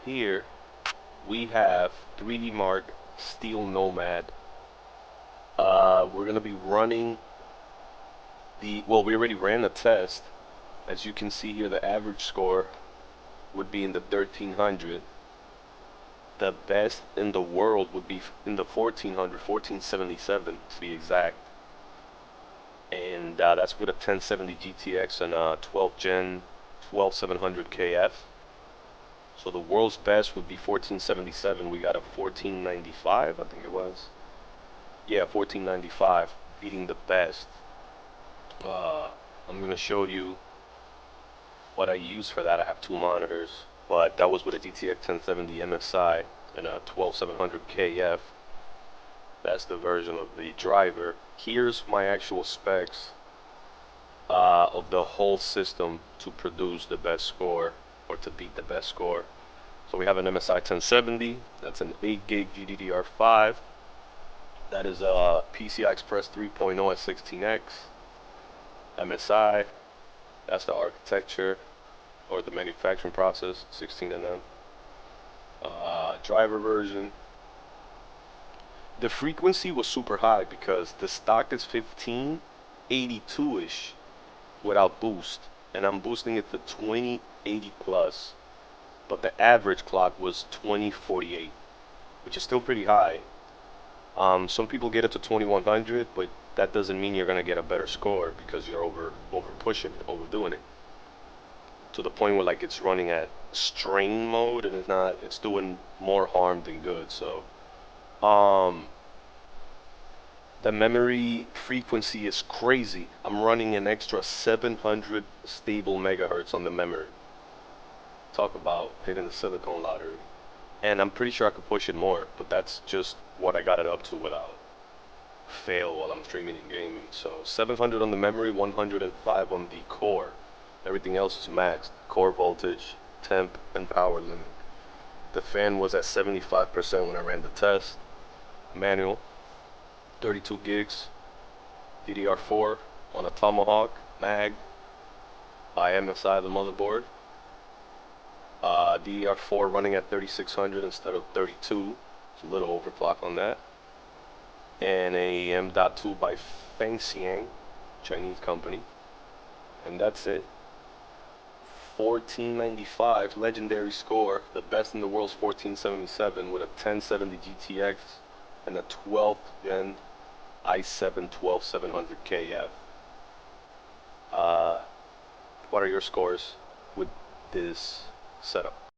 here we have 3D Mark Steel Nomad. We're gonna be running well, we already ran the test. As you can see here, the average score would be in the 1300. The best in the world would be in the 1400, 1477 to be exact. And that's with a 1070 GTX and a 12th gen 12700 KF. So the world's best would be 1477. We got a 1495, I think it was. Yeah, 1495, beating the best. I'm gonna show you what I use for that. I have two monitors, but that was with a GTX 1070 MSI and a 12700 KF. That's the version of the driver. Here's my actual specs of the whole system to produce the best score, or to beat the best score. So we have an MSI 1070, that's an 8 gig GDDR5. That is a PCI Express 3.0 at 16x. MSI, that's the architecture or the manufacturing process, 16nm. Driver version. The frequency was super high because the stock is 1582-ish without boost, and I'm boosting it to 2080 plus, but the average clock was 2048, which is still pretty high. Some people get it to 2100, but that doesn't mean you're gonna get a better score because you're over pushing it, overdoing it, to the point where like it's running at strain mode and it's doing more harm than good. So the memory frequency is crazy. I'm running an extra 700 stable megahertz on the memory. Talk about hitting the silicone lottery. And I'm pretty sure I could push it more, but that's just what I got it up to without fail while I'm streaming and gaming. So 700 on the memory, 105 on the core. Everything else is maxed. Core voltage, temp, and power limit. The fan was at 75% when I ran the test. Manual, 32 gigs, DDR4 on a Tomahawk mag by MSI, the motherboard. DDR4 running at 3600 instead of 32. It's a little overclock on that. And a M.2 by Fengxiang, Chinese company. And that's it. 1495, legendary score. The best in the world's 1477 with a 1070 GTX and a 12th gen i7 12700 KF. What are your scores with this setup?